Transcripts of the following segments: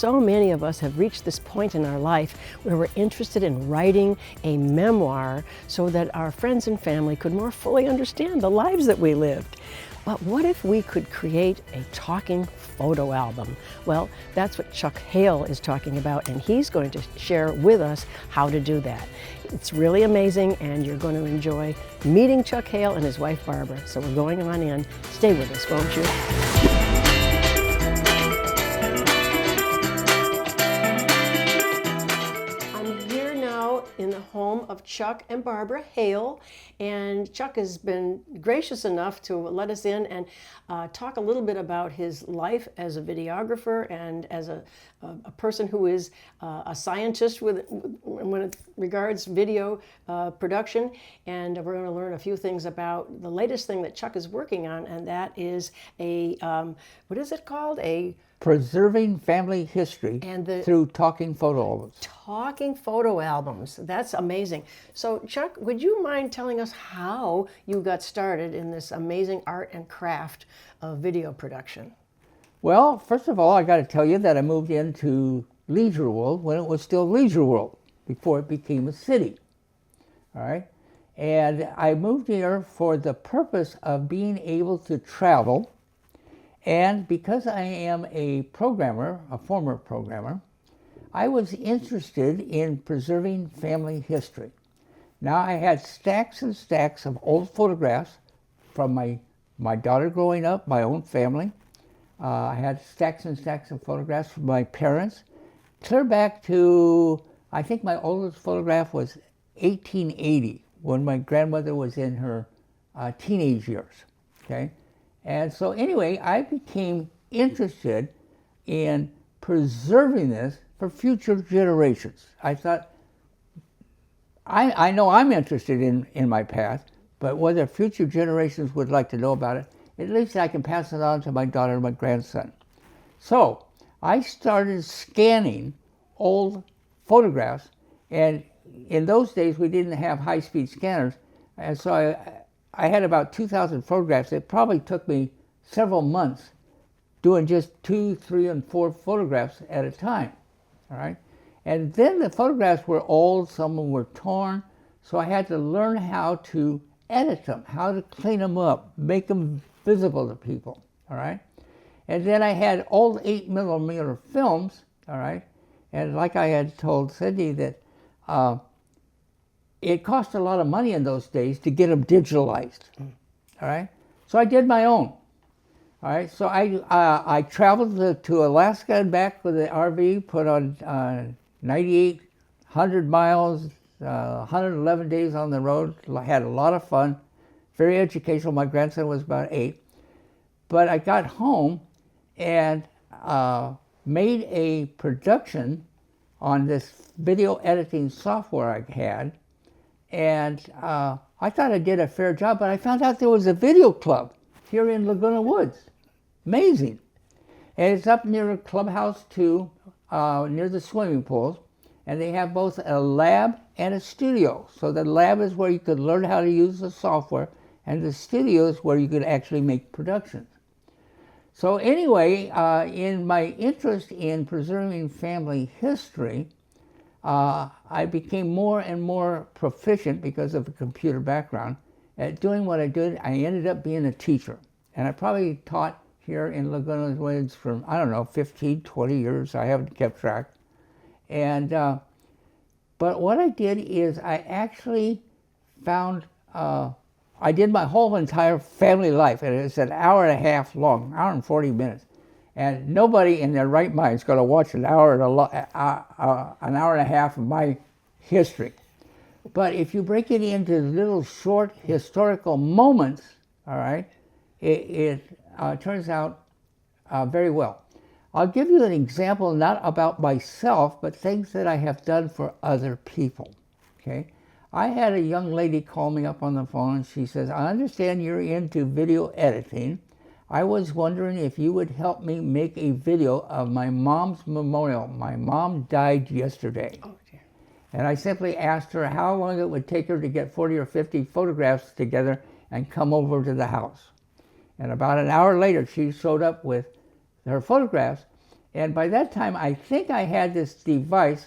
so many of us have reached this point in our life where we're interested in writing a memoir so that our friends and family could more fully understand the lives that we lived. But what if we could create a talking photo album? Well, that's what Chuck Hale is talking about, and he's going to share with us how to do that. It's really amazing, and you're going to enjoy meeting Chuck Hale and his wife Barbara. So we're going on in. Stay with us, won't you? In the home of Chuck and Barbara Hale, and Chuck has been gracious enough to let us in and talk a little bit about his life as a videographer and as a person who is a scientist when it regards video production. And we're going to learn a few things about the latest thing that Chuck is working on, and that is a what is it called? A Preserving Family History through talking photo albums. Talking photo albums. That's amazing. So, Chuck, would you mind telling us how you got started in this amazing art and craft of video production? Well, first of all, I got to tell you that I moved into Leisure World when it was still Leisure World, before it became a city. All right? And I moved here for the purpose of being able to travel. And because I am a programmer, a former programmer, I was interested in preserving family history. Now, I had stacks and stacks of old photographs from my daughter growing up, my own family. I had stacks and stacks of photographs from my parents, clear back to, I think my oldest photograph was 1880, when my grandmother was in her teenage years, okay? And so anyway, I became interested in preserving this for future generations. I thought, I know I'm interested in my past, but whether future generations would like to know about it, at least I can pass it on to my daughter and my grandson. So I started scanning old photographs, and in those days we didn't have high-speed scanners, and so I had about 2,000 photographs. It probably took me several months doing just 2, 3, and 4 photographs at a time, all right? And then the photographs were old, some of them were torn, so I had to learn how to edit them, how to clean them up, make them visible to people, all right? And then I had old 8mm films, all right? And like I had told Cyndee that it cost a lot of money in those days to get them digitalized, all right? So I did my own, all right? So I traveled to Alaska and back with the RV, put on 9,800 miles, 111 days on the road. I had a lot of fun, very educational. My grandson was about 8. But I got home and made a production on this video editing software I had. And I thought I did a fair job, but I found out there was a video club here in Laguna Woods. Amazing. And it's up near a clubhouse too, near the swimming pools. And they have both a lab and a studio. So the lab is where you could learn how to use the software, and the studio is where you could actually make productions. So anyway, in my interest in preserving family history, I became more and more proficient because of a computer background at doing what I did. I ended up being a teacher. And I probably taught here in Laguna Woods for, I don't know, 15, 20 years. I haven't kept track. And, but what I did is I actually found, I did my whole entire family life, and it's an hour and a half long, hour and 40 minutes. And nobody in their right mind is going to watch an hour and a half of my history. But if you break it into little short historical moments, all right, it turns out very well. I'll give you an example, not about myself, but things that I have done for other people, okay? I had a young lady call me up on the phone, and she says, I understand you're into video editing. I was wondering if you would help me make a video of my mom's memorial. My mom died yesterday. Oh, dear. And I simply asked her how long it would take her to get 40 or 50 photographs together and come over to the house. And about an hour later, she showed up with her photographs, And by that time, I think I had this device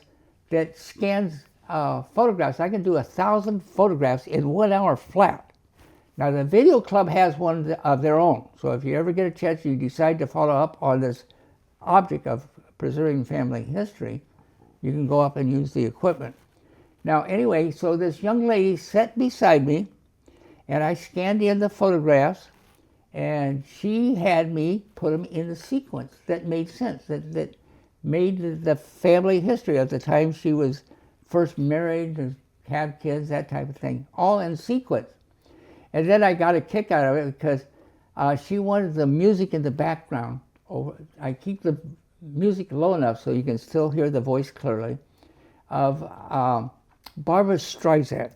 that scans photographs. I can do 1,000 photographs in 1 hour flat. Now, the video club has one of their own. So if you ever get a chance, you decide to follow up on this object of preserving family history, you can go up and use the equipment. Now, anyway, so this young lady sat beside me, and I scanned in the photographs, and she had me put them in a sequence that made sense, that made the family history of the time she was first married, to have kids, that type of thing, all in sequence. And then I got a kick out of it because she wanted the music in the background. I keep the music low enough so you can still hear the voice clearly, of Barbra Streisand.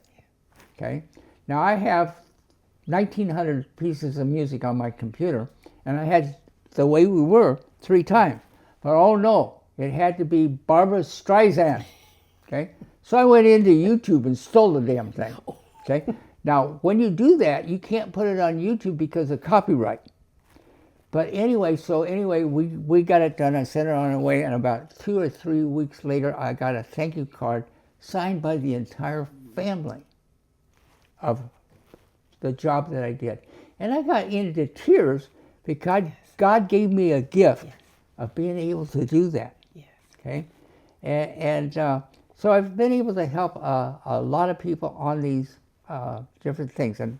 Okay? Now I have 1,900 pieces of music on my computer, and I had The Way We Were 3 times. But oh no, it had to be Barbra Streisand. Okay? So I went into YouTube and stole the damn thing. Okay? Now, when you do that, you can't put it on YouTube because of copyright. But anyway, we got it done. I sent it on the way, and about 2 or 3 weeks later, I got a thank you card signed by the entire family of the job that I did. And I got into tears because God gave me a gift of being able to do that. Okay? And so I've been able to help a lot of people on these different things. And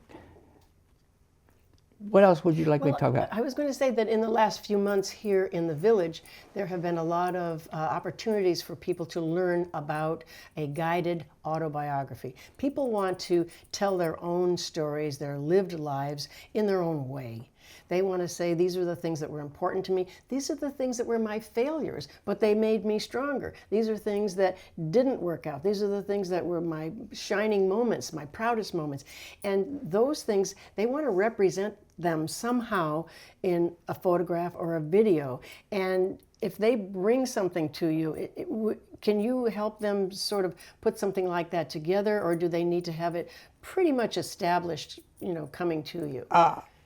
what else would you like me to talk about? I was going to say that in the last few months here in the village, there have been a lot of opportunities for people to learn about a guided autobiography. People want to tell their own stories, their lived lives in their own way. They want to say, these are the things that were important to me. These are the things that were my failures, but they made me stronger. These are things that didn't work out. These are the things that were my shining moments, my proudest moments. And those things, they want to represent them somehow in a photograph or a video. And if they bring something to you, can you help them sort of put something like that together, or do they need to have it pretty much established, coming to you?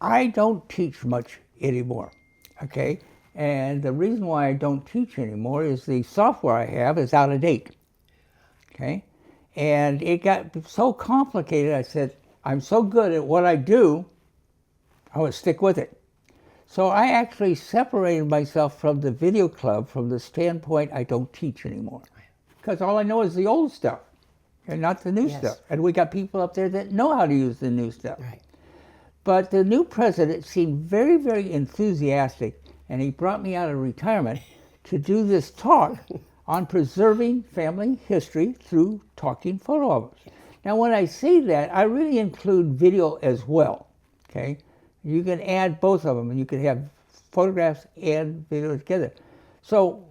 I don't teach much anymore, okay? And the reason why I don't teach anymore is the software I have is out of date, okay? And it got so complicated, I said, I'm so good at what I do, I would stick with it. So I actually separated myself from the video club from the standpoint I don't teach anymore. Because all I know is the old stuff and not the new stuff. And we got people up there that know how to use the new stuff. Right. But the new president seemed very, very enthusiastic, and he brought me out of retirement to do this talk on preserving family history through talking photo albums. Now, when I say that, I really include video as well, okay? You can add both of them, and you can have photographs and video together. So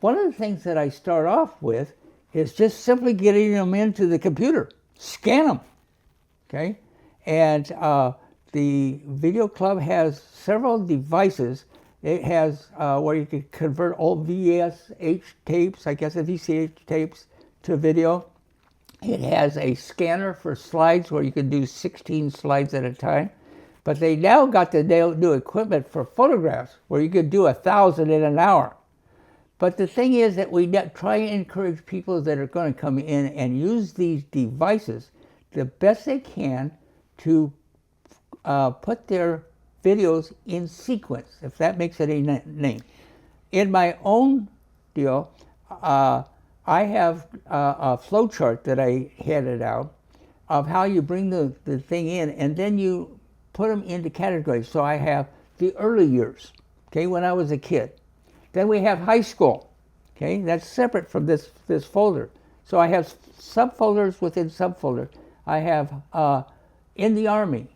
one of the things that I start off with is just simply getting them into the computer, scan them, okay? And the video club has several devices. It has where you can convert old VHS tapes, I guess VCH tapes, to video. It has a scanner for slides where you can do 16 slides at a time. But they now got the new equipment for photographs where you could do 1,000 in an hour. But the thing is that we try and encourage people that are going to come in and use these devices the best they can to put their videos in sequence, if that makes it a name. In my own deal, I have a flow chart that I handed out of how you bring the thing in, and then you put them into categories. So I have the early years, okay, when I was a kid. Then we have high school, okay, that's separate from this folder. So I have subfolders within subfolders. I have in the Army,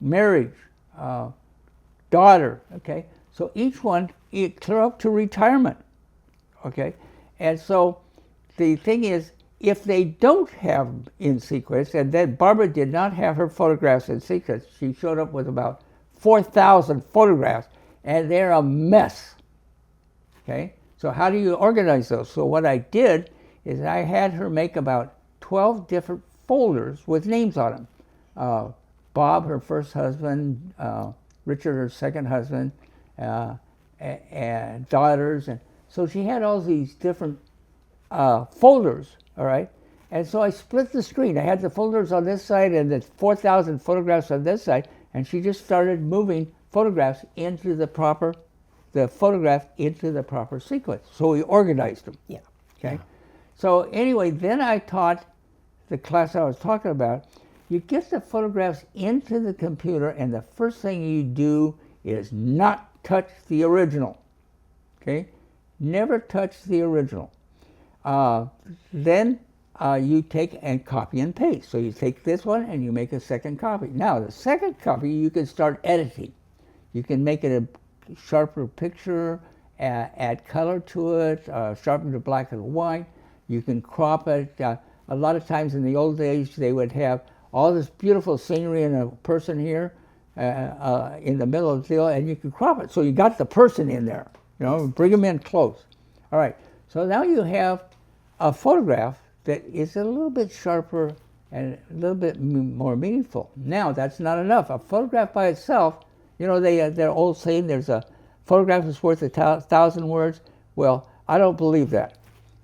marriage, daughter, okay? So each one, clear up to retirement, okay? And so the thing is, if they don't have in sequence, and then Barbara did not have her photographs in sequence, she showed up with about 4,000 photographs, and they're a mess, okay? So how do you organize those? So what I did is I had her make about 12 different folders with names on them. Bob, her first husband, Richard, her second husband, and daughters, and so she had all these different folders, all right? And so I split the screen. I had the folders on this side and the 4,000 photographs on this side, and she just started moving photographs into the photograph into the proper sequence. So we organized them. Yeah. Okay. Yeah. So anyway, then I taught the class I was talking about. You get the photographs into the computer, and the first thing you do is not touch the original. Okay. Never touch the original. Then you take and copy and paste. So you take this one and you make a second copy. Now the second copy you can start editing. You can make it a sharper picture, add color to it, sharpen to black and white. You can crop it. A lot of times in the old days they would have all this beautiful scenery and a person here in the middle of the deal, and you can crop it. So you got the person in there, you know, bring them in close. All right, so now you have a photograph that is a little bit sharper and a little bit more meaningful. Now, that's not enough. A photograph by itself, you know, their old saying, there's a photograph is worth 1,000 words. Well, I don't believe that,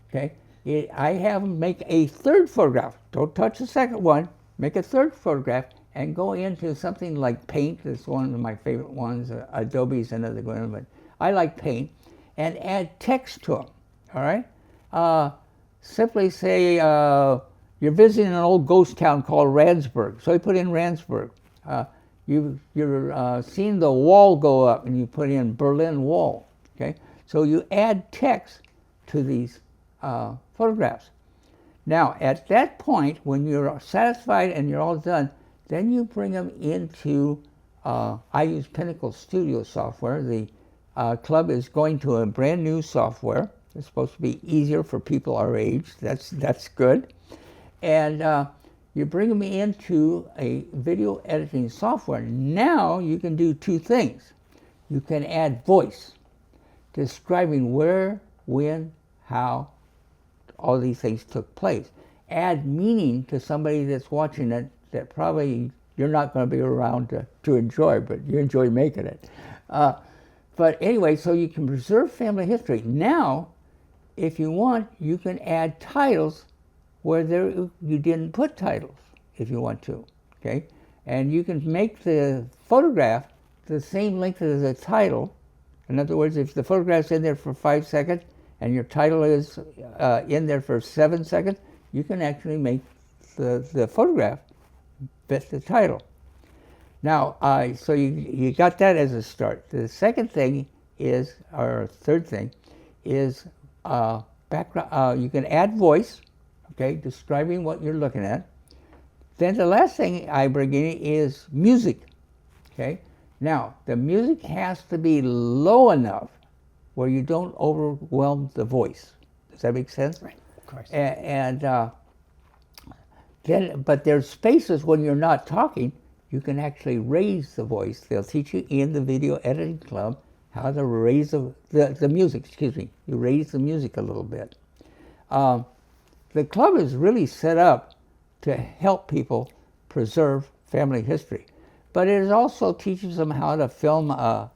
okay? I have them make a third photograph. Don't touch the second one. Make a third photograph and go into something like Paint. It's one of my favorite ones. Adobe's another one, but I like Paint. And add text to them, all right? Simply say you're visiting an old ghost town called Randsburg. So you put in Randsburg. You're seeing the wall go up, and you put in Berlin Wall, okay? So you add text to these photographs. Now, at that point, when you're satisfied and you're all done, then you bring them into, I use Pinnacle Studio software. The club is going to a brand new software. It's supposed to be easier for people our age. That's good. And you bring them into a video editing software. Now you can do two things. You can add voice, describing where, when, how all these things took place. Add meaning to somebody that's watching it that probably you're not going to be around to enjoy, but you enjoy making it. But anyway, so you can preserve family history. Now, if you want, you can add titles where you didn't put titles, if you want to, okay? And you can make the photograph the same length as the title. In other words, if the photograph's in there for 5 seconds and your title is in there for 7 seconds, you can actually make the photograph fit the title. Now, so you got that as a start. The second thing is, or third thing, is background. You can add voice, okay, describing what you're looking at. Then the last thing I bring in is music, okay? Now, the music has to be low enough where you don't overwhelm the voice. Does that make sense? Right, of course. But there's spaces when you're not talking, you can actually raise the voice. They'll teach you in the video editing club how to raise the music, excuse me. You raise the music a little bit. The club is really set up to help people preserve family history. But it also teaches them how to film a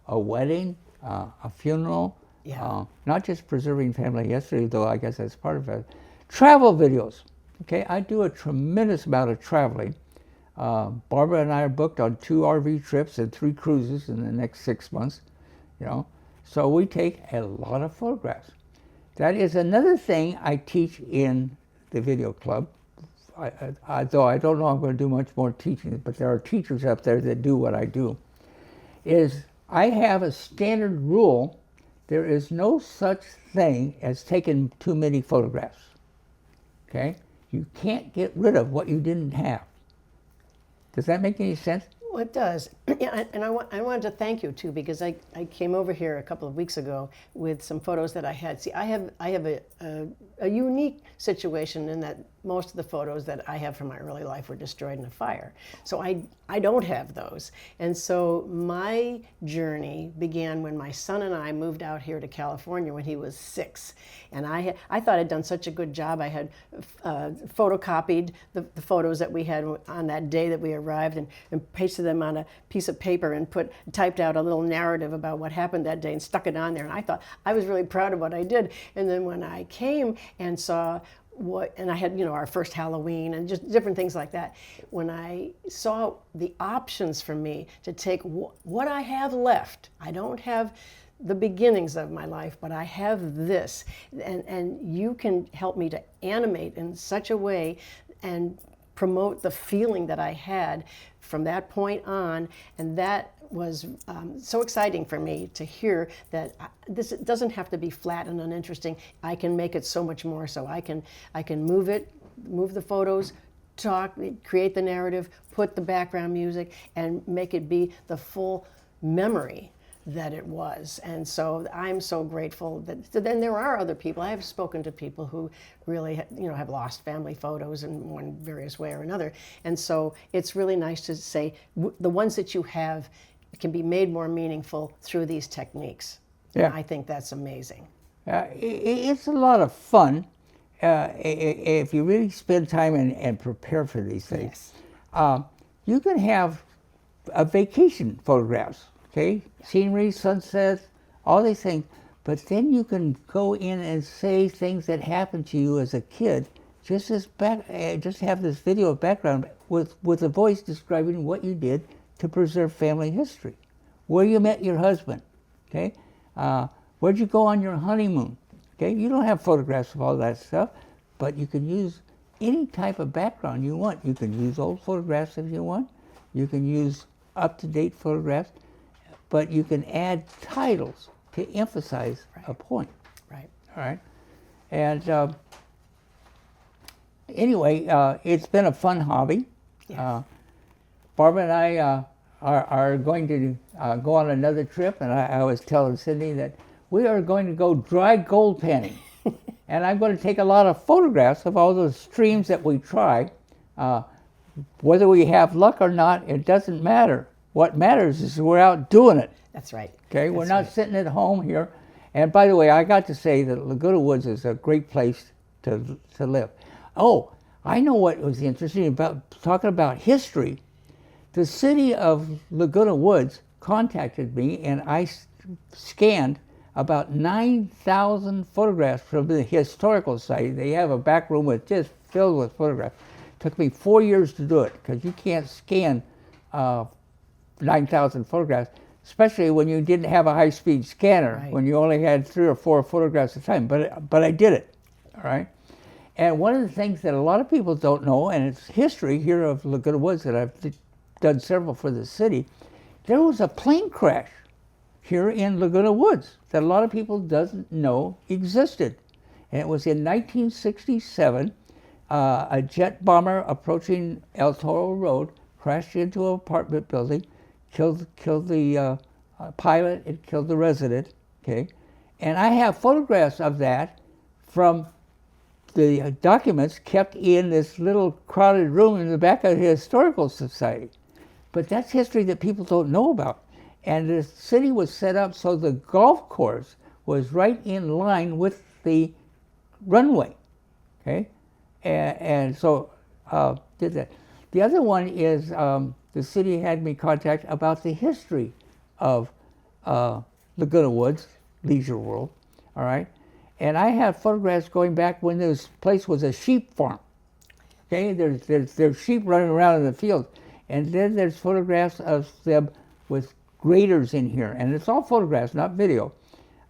wedding, a funeral, Yeah. not just preserving family history, though I guess that's part of it. Travel videos, okay? I do a tremendous amount of traveling. Barbara and I are booked on 2 RV trips and 3 cruises in the next 6 months, you know. So we take a lot of photographs. That is another thing I teach in the video club. Though I don't know I'm going to do much more teaching, but there are teachers up there that do what I do, is I have a standard rule. There is no such thing as taking too many photographs, okay? You can't get rid of what you didn't have. Does that make any sense? Well, it does. Yeah, and I wanted to thank you too, because I came over here a couple of weeks ago with some photos that I had. See, I have a unique situation in that most of the photos that I have from my early life were destroyed in a fire. So I don't have those. And so my journey began when my son and I moved out here to California when he was 6. And I thought I'd done such a good job. I had photocopied the photos that we had on that day that we arrived and pasted pasted them on a piece of paper and typed out a little narrative about what happened that day and stuck it on there. And I thought I was really proud of what I did. And then when I came and saw and I had, our first Halloween and just different things like that. When I saw the options for me to take what I have left, I don't have the beginnings of my life, but I have this, and you can help me to animate in such a way and promote the feeling that I had from that point on, and that was so exciting for me to hear that this doesn't have to be flat and uninteresting. I can make it so much more. So I can move the photos, talk, create the narrative, put the background music, and make it be the full memory that it was. And so I'm so grateful that then there are other people. I have spoken to people who really have lost family photos in one various way or another. And so it's really nice to say the ones that you have can be made more meaningful through these techniques. Yeah. And I think that's amazing. It's a lot of fun if you really spend time and prepare for these things. Yes. You can have vacation photographs. Okay, scenery, sunsets, all these things. But then you can go in and say things that happened to you as a kid. Just have this video of background with a voice describing what you did to preserve family history, where you met your husband. Okay, where'd you go on your honeymoon? Okay, you don't have photographs of all that stuff, but you can use any type of background you want. You can use old photographs if you want. You can use up-to-date photographs. But you can add titles to emphasize a point. Right. All right. And anyway, it's been a fun hobby. Yes. Barbara and I are going to go on another trip, and I was telling Cyndee that we are going to go dry gold panning. And I'm going to take a lot of photographs of all those streams that we try. Whether we have luck or not, it doesn't matter. What matters is we're out doing it. That's right. Okay, we're not sitting at home here. And by the way, I got to say that Laguna Woods is a great place to live. Oh, I know what was interesting about talking about history. The city of Laguna Woods contacted me, and I scanned about 9,000 photographs from the historical site. They have a back room with just filled with photographs. It took me 4 years to do it because you can't scan 9,000 photographs, especially when you didn't have a high-speed scanner, right. When you only had 3 or 4 photographs at a time. But I did it, all right? And one of the things that a lot of people don't know, and it's history here of Laguna Woods that I've done several for the city, there was a plane crash here in Laguna Woods that a lot of people doesn't know existed. And it was in 1967, a jet bomber approaching El Toro Road crashed into an apartment building, killed the pilot, and killed the resident, okay? And I have photographs of that from the documents kept in this little crowded room in the back of the Historical Society. But that's history that people don't know about. And the city was set up so the golf course was right in line with the runway, okay? And so did that. The other one is the city had me contact about the history of Laguna Woods, Leisure World, all right? And I have photographs going back when this place was a sheep farm, okay? There's sheep running around in the field. And then there's photographs of them with graders in here. And it's all photographs, not video,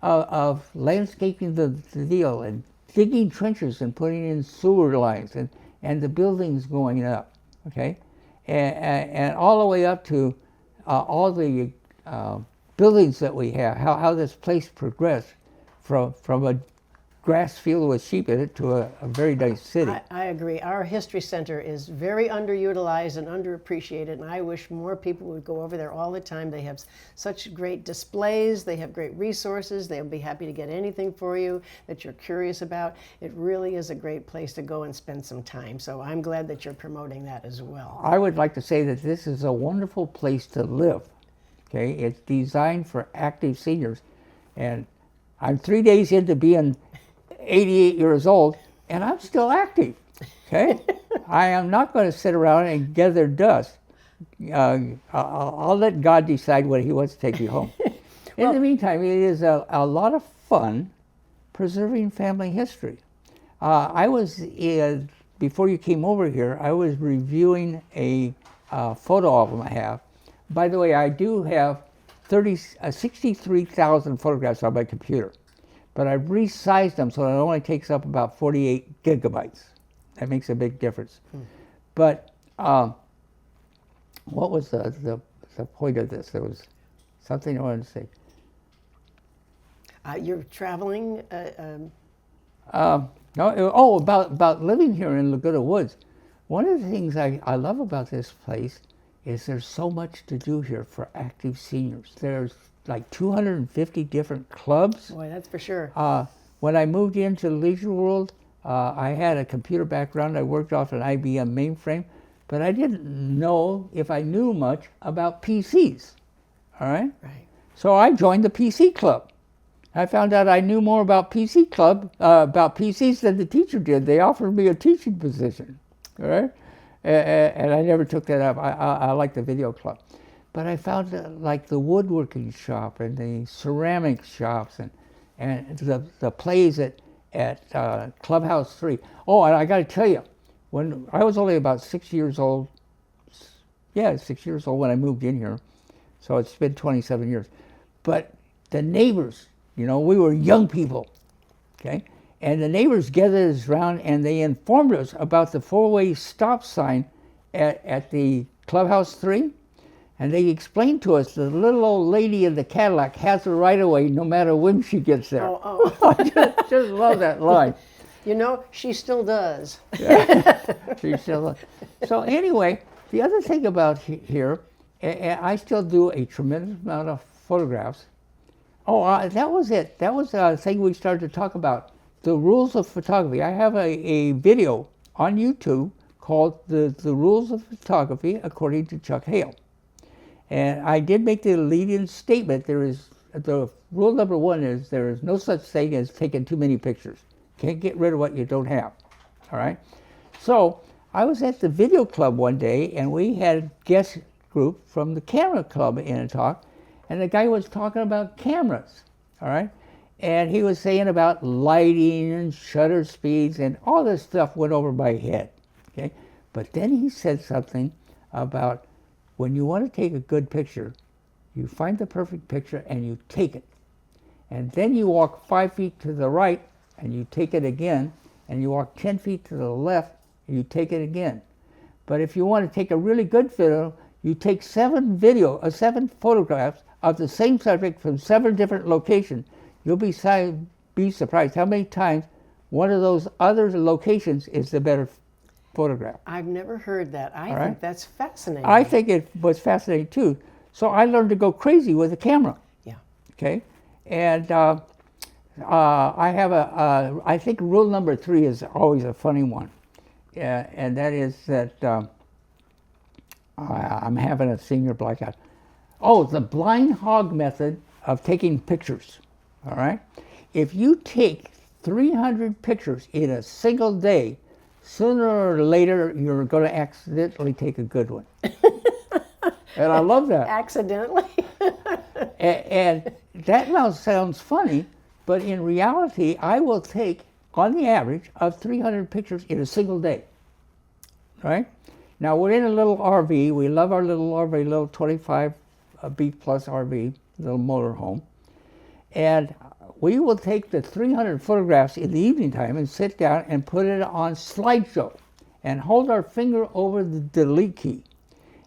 of landscaping the deal and digging trenches and putting in sewer lines and the buildings going up, okay? And all the way up to all the buildings that we have, how this place progressed from a grass field with sheep in it to a very nice city. I agree. Our history center is very underutilized and underappreciated, and I wish more people would go over there all the time. They have such great displays, they have great resources, they'll be happy to get anything for you that you're curious about. It really is a great place to go and spend some time, so I'm glad that you're promoting that as well. I would like to say that this is a wonderful place to live, okay? It's designed for active seniors, and I'm 3 days into being 88 years old, and I'm still active, okay? I am not going to sit around and gather dust. I'll let God decide when He wants to take you home. In the meantime, it is a lot of fun preserving family history. I was, before you came over here, I was reviewing a photo album I have. By the way, I do have 63,000 photographs on my computer, but I've resized them so it only takes up about 48 gigabytes. That makes a big difference. But what was the point of this? There was something I wanted to say. You're traveling? About living here in Laguna Woods. One of the things I love about this place is there's so much to do here for active seniors. There's like 250 different clubs. Boy, that's for sure. When I moved into Leisure World, I had a computer background. I worked off an IBM mainframe, but I didn't know if I knew much about PCs. All right? Right. So I joined the PC club. I found out I knew more about about PCs than the teacher did. They offered me a teaching position, all right? And I never took that up. I like the video club. But I found like the woodworking shop and the ceramic shops and the plays at Clubhouse 3. Oh, and I got to tell you, when I was only about 6 years old, 6 years old when I moved in here, so it's been 27 years. But the neighbors, we were young people, okay? And the neighbors gathered us around and they informed us about the four-way stop sign at the Clubhouse 3. And they explained to us the little old lady in the Cadillac has the right of way no matter when she gets there. I just love that line. She still does. She still does. So anyway, the other thing about here, I still do a tremendous amount of photographs. That was it. That was a thing we started to talk about, the rules of photography. I have a video on YouTube called the Rules of Photography According to Chuck Hale. And I did make the lead-in statement. The rule number 1 is there is no such thing as taking too many pictures. Can't get rid of what you don't have, all right? So I was at the video club one day, and we had a guest group from the camera club in a talk, and the guy was talking about cameras, all right? And he was saying about lighting and shutter speeds, and all this stuff went over my head, okay? But then he said something about when you want to take a good picture, you find the perfect picture and you take it. And then you walk 5 feet to the right and you take it again, and you walk 10 feet to the left and you take it again. But if you want to take a really good video, you take 7 photographs of the same subject from 7 different locations. You'll be surprised how many times one of those other locations is the better photograph. I've never heard that. I think that's fascinating. I think it was fascinating too. So I learned to go crazy with the camera. Yeah. Okay. And I have I think rule number 3 is always a funny one. And that is that I'm having a senior blackout. The blind hog method of taking pictures. All right. If you take 300 pictures in a single day, sooner or later you're going to accidentally take a good one. And I love that. Accidentally? And that now sounds funny, but in reality, I will take, on the average, of 300 pictures in a single day. Right? Now, we're in a little RV. We love our little RV, little 25 B plus RV, little motorhome. And we will take the 300 photographs in the evening time and sit down and put it on slideshow and hold our finger over the delete key.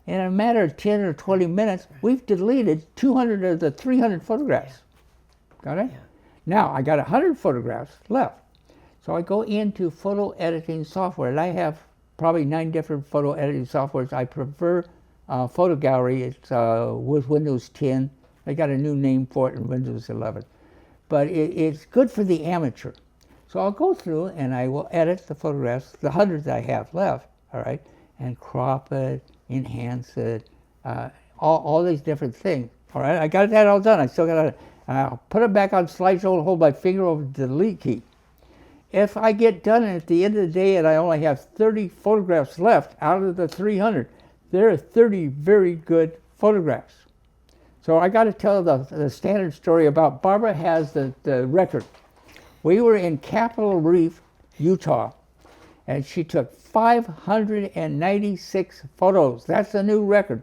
In a matter of 10 or 20 minutes, we've deleted 200 of the 300 photographs. Got it? Yeah. Now, I got 100 photographs left. So I go into photo editing software, and I have probably 9 different photo editing softwares. I prefer Photo Gallery. It's with Windows 10. I got a new name for it in Windows 11. But it's good for the amateur. So I'll go through and I will edit the photographs, the 100 that I have left, all right, and crop it, enhance it, all these different things. All right, I got that all done. I still got it. I'll put it back on slideshow and hold my finger over the delete key. If I get done at the end of the day and I only have 30 photographs left out of the 300, there are 30 very good photographs. So I got to tell the standard story about Barbara has the record. We were in Capitol Reef, Utah, and she took 596 photos. That's a new record.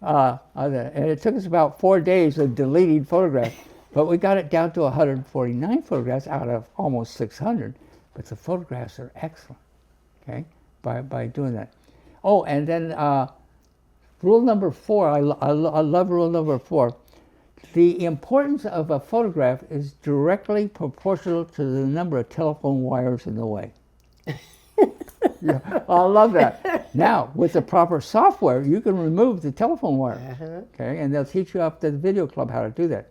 And it took us about 4 days of deleting photographs, but we got it down to 149 photographs out of almost 600. But the photographs are excellent, okay, by doing that. Oh, and then rule number 4, I love rule number 4. The importance of a photograph is directly proportional to the number of telephone wires in the way. Yeah, I love that. Now, with the proper software, you can remove the telephone wire, okay, and they'll teach you up at the video club how to do that.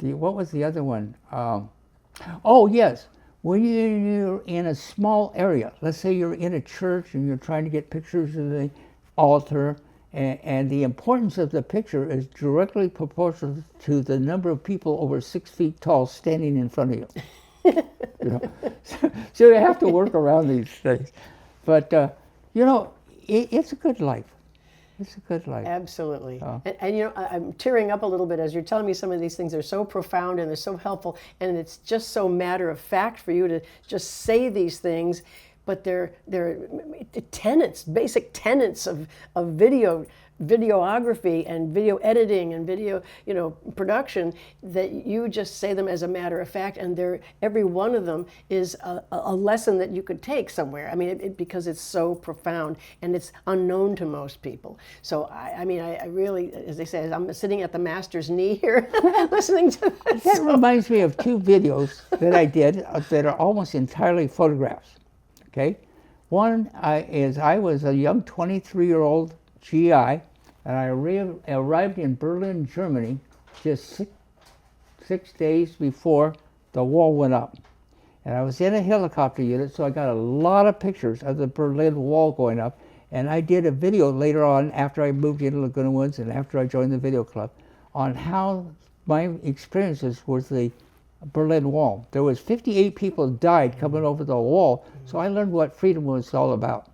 What was the other one? Oh, yes. When you're in a small area, let's say you're in a church and you're trying to get pictures of the altar, and the importance of the picture is directly proportional to the number of people over 6 feet tall standing in front of you. You know? So you have to work around these things. But, you know, it's a good life. It's a good life. Absolutely. And you know, I'm tearing up a little bit as you're telling me some of these things. They're so profound and they're so helpful, and it's just so matter of fact for you to just say these things, but they're tenets, basic tenets of videography and video editing and video, you know, production, that you just say them as a matter of fact, and every one of them is a lesson that you could take somewhere. I mean, because it's so profound and it's unknown to most people. So I mean, I really, as they say, I'm sitting at the master's knee here listening to this. That reminds me of 2 videos that I did that are almost entirely photographs. Okay, one is I was a young 23-year-old GI, and I arrived in Berlin, Germany, just six days before the wall went up. And I was in a helicopter unit, so I got a lot of pictures of the Berlin Wall going up. And I did a video later on, after I moved into Laguna Woods and after I joined the video club, on how my experiences with the Berlin Wall. There was 58 people died coming over the wall, so I learned what freedom was all about.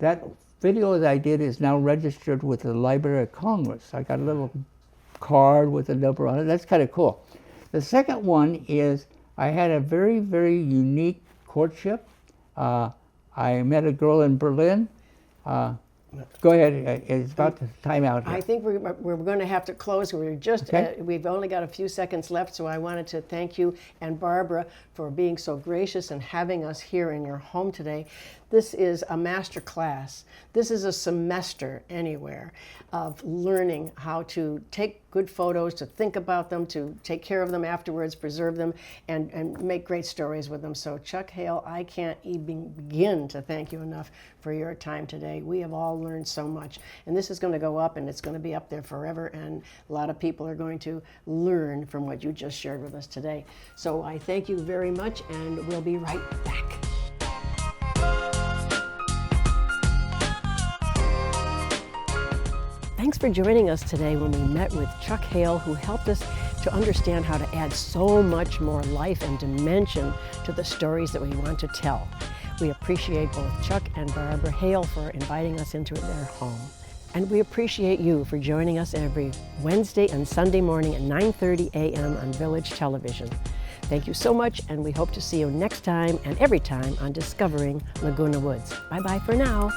That video that I did is now registered with the Library of Congress. I got a little card with a number on it. That's kind of cool. The second one is I had a very, very unique courtship. I met a girl in Berlin. Go ahead. It's about the time out here. I think we're going to have to close. We're just Okay. We've only got a few seconds left, so I wanted to thank you and Barbara for being so gracious and having us here in your home today. This is a master class. This is a semester anywhere of learning how to take good photos, to think about them, to take care of them afterwards, preserve them, and make great stories with them. So Chuck Hale, I can't even begin to thank you enough for your time today. We have all learned so much. And this is going to go up, and it's going to be up there forever, and a lot of people are going to learn from what you just shared with us today. So I thank you very much, and we'll be right back. Thanks for joining us today when we met with Chuck Hale, who helped us to understand how to add so much more life and dimension to the stories that we want to tell. We appreciate both Chuck and Barbara Hale for inviting us into their home. And we appreciate you for joining us every Wednesday and Sunday morning at 9:30 a.m. on Village Television. Thank you so much, and we hope to see you next time and every time on Discovering Laguna Woods. Bye-bye for now.